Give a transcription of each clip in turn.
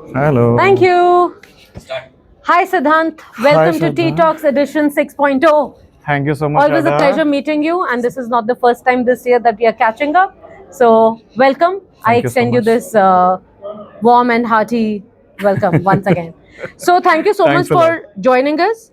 Hello. Thank you. Hi, Sidhant. Welcome to Shraddha. TTOX edition 6.0. Thank you so much, Always a Shraddha. pleasure meeting you, and this is not the first time this year that we are catching up. So, welcome. I Thank you so extend you much. this warm and hearty welcome once again. So, thank you so much Thanks a lot. for joining us.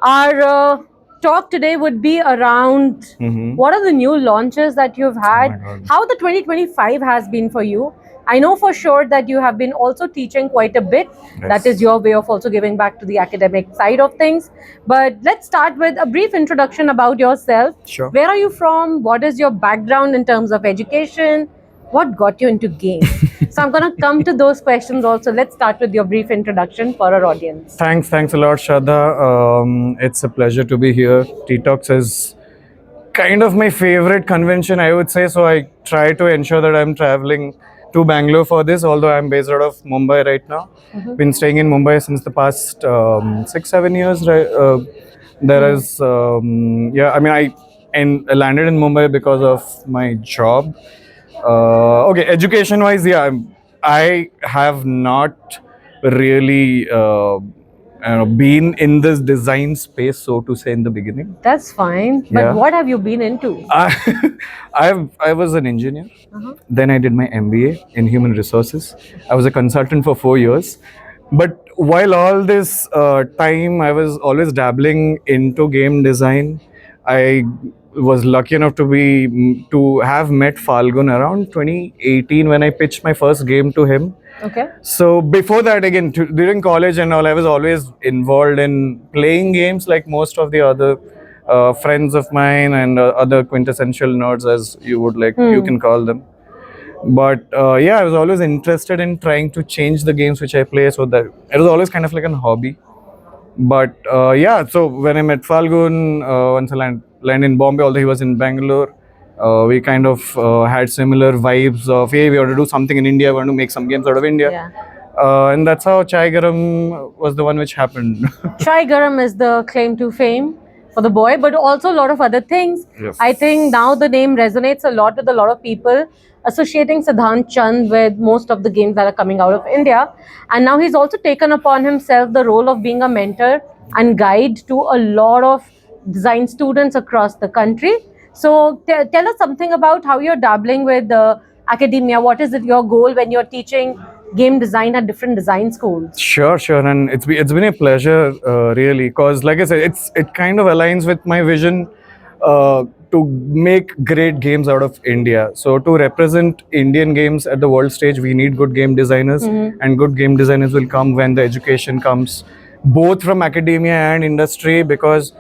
Our talk today would be around what are the new launches that you've had, God. how the 2025 has been for you. I know for sure that you have been also teaching quite a bit. That is Yes. your way of also giving back to the academic side of things. But let's start with a brief introduction about yourself. Sure. Where are you from? What is your background in terms of education? What got you into games? So I'm going to come to those questions also. Let's start with your brief introduction for our audience. Thanks a lot, Shraddha. It's a pleasure to be here. TTOX is kind of my favorite convention, I would say. So I try to ensure that I'm traveling to Bangalore for this, although I'm based out of Mumbai right now. Been staying in Mumbai since the past 6-7 years. Right? There is, yeah, I mean, I landed in Mumbai because of my job. Okay, education wise, yeah, I have not really been in this design space, so to say, in the beginning. That's fine. But Yeah. what have you been into? I was an engineer. Then I did my MBA in human resources. I was a consultant for 4 years. But while all this time, I was always dabbling into game design. I was lucky enough to have met Falgun around 2018 when I pitched my first game to him. Okay. So before that, again, during college and all, I was always involved in playing games like most of the other friends of mine and other quintessential nerds, as you would like, you can call them. But yeah, I was always interested in trying to change the games which I play, so that it was always kind of like a hobby. But yeah, so when I met Falgun, once I landed in Bombay, although he was in Bangalore, we kind of had similar vibes of, hey, we want to do something in India, we want to make some games out of India. Yeah. And that's how Chai Garam was the one which happened. Chai Garam is the claim to fame for the boy, but also a lot of other things. Yes. I think now the name resonates a lot with a lot of people, associating Sidhant Chand with most of the games that are coming out of India. And now he's also taken upon himself the role of being a mentor and guide to a lot of design students across the country. So tell us something about how you're dabbling with academia. What is it your goal when you're teaching game design at different design schools? Sure, and it's been a pleasure, really, because like I said, it kind of aligns with my vision to make great games out of India. So to represent Indian games at the world stage, we need good game designers, and good game designers will come when the education comes, both from academia and industry, because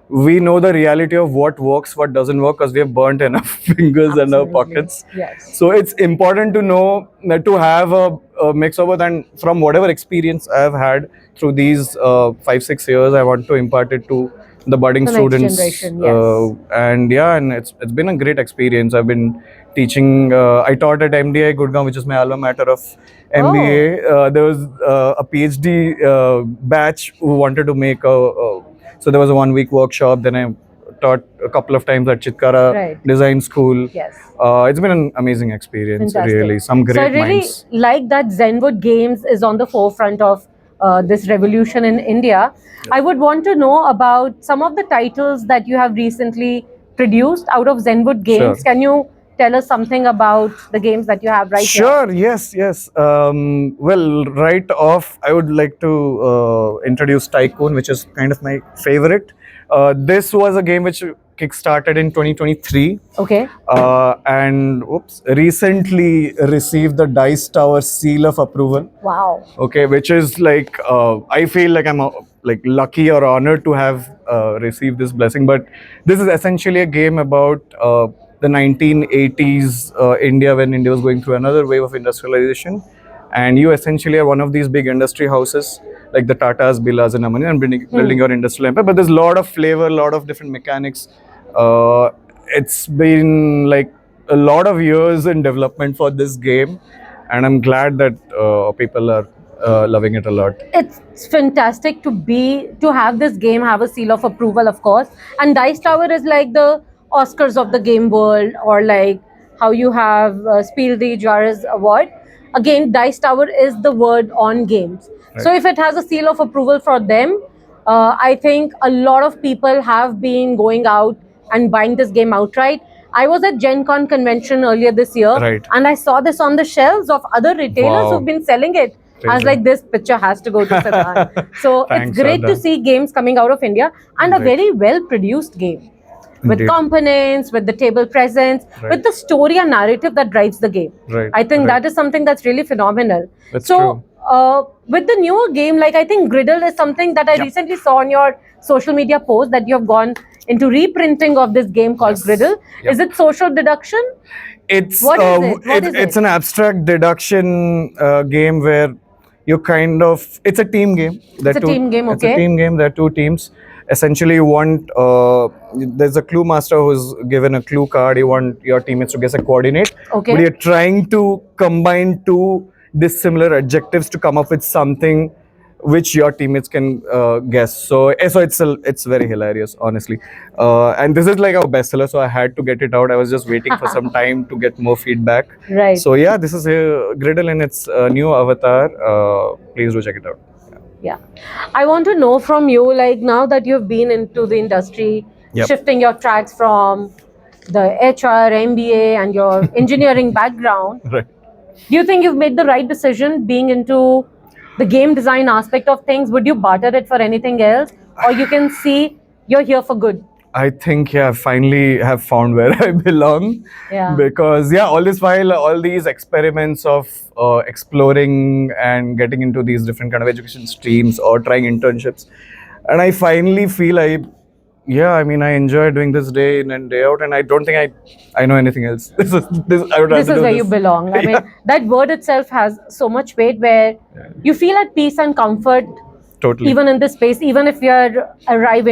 we know the reality of what works, what doesn't work, because we have burnt enough fingers and our Absolutely. pockets. Yes. So it's important to know that to have a mix of it, and from whatever experience I've had through these 5-6 years, I want to impart it to the budding The next students. generation, yes. And yeah, and it's been a great experience. I've been teaching. I taught at MDI Gurgaon, which is my alma mater of MBA. There was a PhD batch who wanted to make so there was a 1 week workshop. Then I taught a couple of times at Chitkara Right. Design School. Yes. It's been an amazing experience, Fantastic. really. Some great So I really minds. like that Zenwood Games is on the forefront of this revolution in India. I would want to know about some of the titles that you have recently produced out of Zenwood Games. Sure. Can you tell us something about the games that you have right here? Sure, yes. Well, right off, I would like to introduce Tycoon, which is kind of my favorite. This was a game which kickstarted in 2023. Okay. And recently received the Dice Tower seal of approval. Wow. Okay, which is like I feel like I'm like lucky or honored to have received this blessing. But this is essentially a game about the 1980s India, when India was going through another wave of industrialization, and you essentially are one of these big industry houses like the Tatas, Birlas, and Ambani, and building your industrial empire. But there's a lot of flavor, a lot of different mechanics. It's been like a lot of years in development for this game, and I'm glad that people are loving it a lot. It's fantastic to have this game have a seal of approval, of course. And Dice Tower is like the Oscars of the game world, or like how you have Spiel des Jahres award. again, Dice Tower is the word on games. So Right. if it has a seal of approval for them, I think a lot of people have been going out and buying this game outright. I was at Gen Con convention earlier this year, Right. and I saw this on the shelves of other retailers Wow. who've been selling it. I was Crazy. like, this picture has to go to Sidhant. So it's Thanks, great to Shraddha. see games coming out of India, and a Right. very well produced game with Indeed. components, with the table presence, Right. with the story and narrative that drives the game. Right, I think right. that is something that's really phenomenal. That's so, true. with the newer game, like I think Griddle is something that I Yep. recently saw on your social media post that you have gone into reprinting of this game called Yes. Griddle. Yep. Is it social deduction? It's What is it? What is it's it? an abstract deduction game where you kind of it's a team game. It's a team game, It's a okay. team game. There are two teams. Essentially, you want there's a clue master who's given a clue card. You want your teammates to guess a coordinate. Okay. But you're trying to combine two dissimilar adjectives to come up with something which your teammates can guess. So it's very hilarious, honestly. And this is like our bestseller, so I had to get it out. I was just waiting for some time to get more feedback. Right. So yeah, this is a Griddle in its new avatar. Please do check it out. Yeah. I want to know from you, like now that you've been into the industry, Yep. shifting your tracks from the HR, MBA, and your engineering background, Right. do you think you've made the right decision being into the game design aspect of things? Would you barter it for anything else? Or you can see you're here for good? I think I finally have found where I belong. Yeah. Because all this while, all these experiments of exploring and getting into these different kind of education streams or trying internships, and I finally feel I mean, I enjoy doing this day in and day out, and I don't think I know anything else. I would rather This is do where you belong. I mean, Yeah. that word itself has so much weight where you feel at peace and comfort Totally. even in this space, even if we are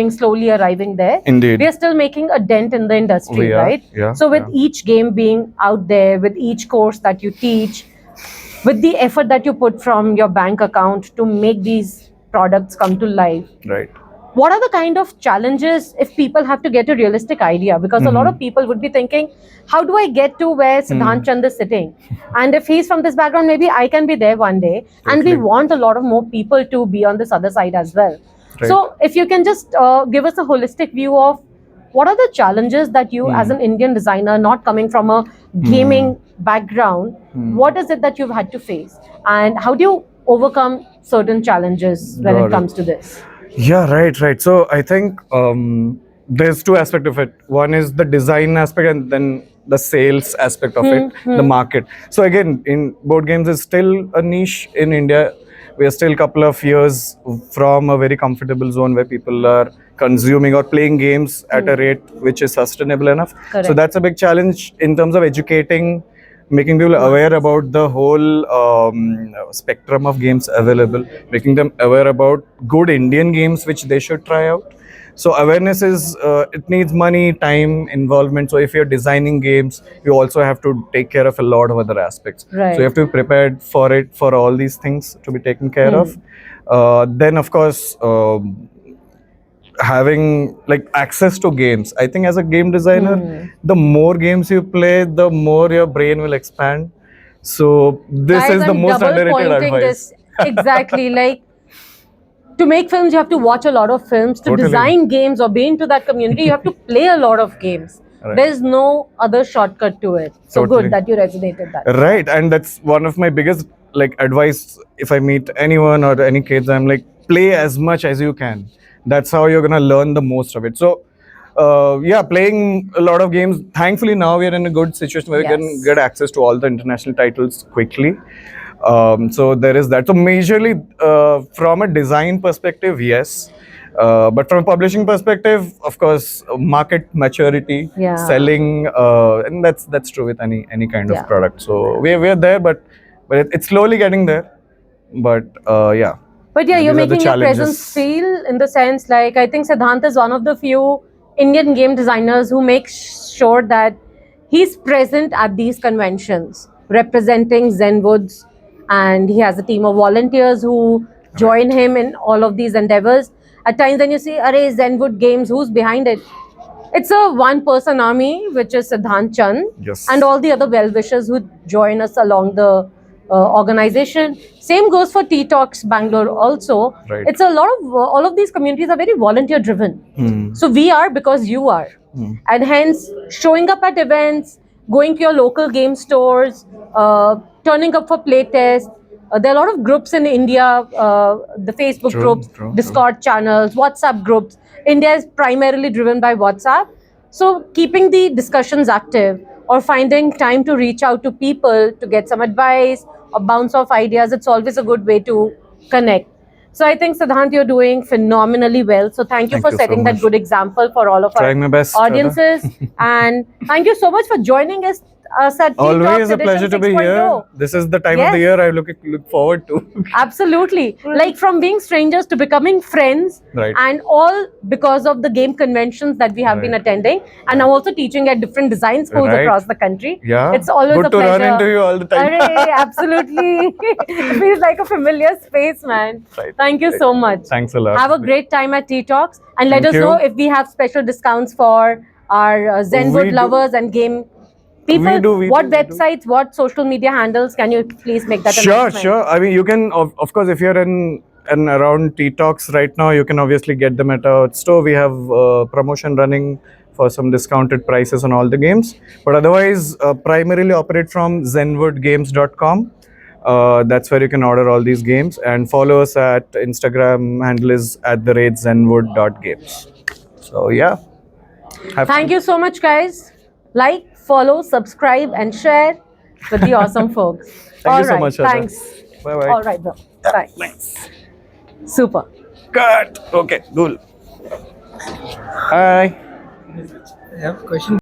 slowly arriving there. Indeed. We are still making a dent in the industry, We are, right? yeah, So with yeah. each game being out there, with each course that you teach, with the effort that you put from your bank account to make these products come to life, Right. what are the kind of challenges if people have to get a realistic idea? Because a lot of people would be thinking, how do I get to where Sidhant Chand is sitting? And if he's from this background, maybe I can be there one day. And we Totally. want a lot of more people to be on this other side as well. Right. So if you can just give us a holistic view of what are the challenges that you as an Indian designer, not coming from a gaming background, what is it that you've had to face? And how do you overcome certain challenges when Got it it. comes to this? Yeah, right. So I think there's two aspects of it. One is the design aspect, and then the sales aspect of it, the market. So again, in board games is still a niche in India. We are still a couple of years from a very comfortable zone where people are consuming or playing games at a rate which is sustainable enough. Correct. So that's a big challenge in terms of educating, making people aware about the whole spectrum of games available, making them aware about good Indian games which they should try out. So awareness is it needs money, time, involvement. So if you're designing games, you also have to take care of a lot of other aspects. Right. So you have to be prepared for all these things to be taken care of. Then of course. Having like access to games, I think as a game designer, the more games you play, the more your brain will expand. So this Guys, is the I'm most double underrated pointing advice. this exactly. Like to make films, you have to watch a lot of films. To Totally. design games or be into that community, you have to play a lot of games. Right. There's no other shortcut to it. So Totally. good that you resonated that. Right, and that's one of my biggest like advice. If I meet anyone or any kids, I'm like, play as much as you can. That's how you're gonna learn the most of it. So playing a lot of games. Thankfully now we are in a good situation where we can Yes. get access to all the international titles quickly. So there is that. So majorly from a design perspective, yes. But from a publishing perspective, of course, market maturity, Yeah. selling, and that's true with any kind Yeah. of product. So we're there, but it's slowly getting there. But yeah. But yeah, These you're are the making your challenges. presence feel in the sense like I think Sidhant is one of the few Indian game designers who makes sure that he's present at these conventions representing Zenwoods, and he has a team of volunteers who join him in all of these endeavors. At times when you see, array Zenwood Games, who's behind it? It's a one-person army, which is Sidhant Chand, Yes. and all the other well-wishers who join us along the organization. Same goes for TTOX Bangalore also. Right. It's a lot of all of these communities are very volunteer driven. So we are because you are, and hence showing up at events, going to your local game stores, turning up for play tests. There are a lot of groups in India, the Facebook True, groups, true, true. Discord channels, WhatsApp groups. India is primarily driven by WhatsApp. So keeping the discussions active or finding time to reach out to people to get some advice or bounce off ideas, it's always a good way to connect. So I think, Sidhant, you're doing phenomenally well. So thank you Thank for you so setting that much. good example for all of Trying my our best, Radha. audiences. And thank you so much for joining us at Always a TTOX pleasure to be Edition here. 6.0. This is the time of the Yes. year I look forward to. Absolutely. Like from being strangers to becoming friends, Right. and all because of the game conventions that we have been Right. attending, and now also teaching at different design schools Right. across the country. Yeah. It's always Good a to pleasure. run into you all the time. Arey, absolutely. It feels like a familiar space, man. Right. Thank you so much. Thanks a lot. Have a great time at TTOX, and let Thank us know you. if we have special discounts for our Zenwood We do. lovers and game people. We do, we What do, we do. websites, what social media handles? Can you please make that Sure, announcement? sure. I mean, you can, of course, if you're in and around TTOX right now, you can obviously get them at our store. We have promotion running for some discounted prices on all the games. But otherwise, primarily operate from zenwoodgames.com. That's where you can order all these games, and follow us at Instagram handle is @zenwood.games. So yeah. Thank you so much, guys. Like, follow, subscribe, and share with the awesome folks. Thank All you so right, much, Radha. thanks. Bye-bye. All right, bro. Thanks. Nice. Super. Cut. Okay, cool. Hi. I have a question.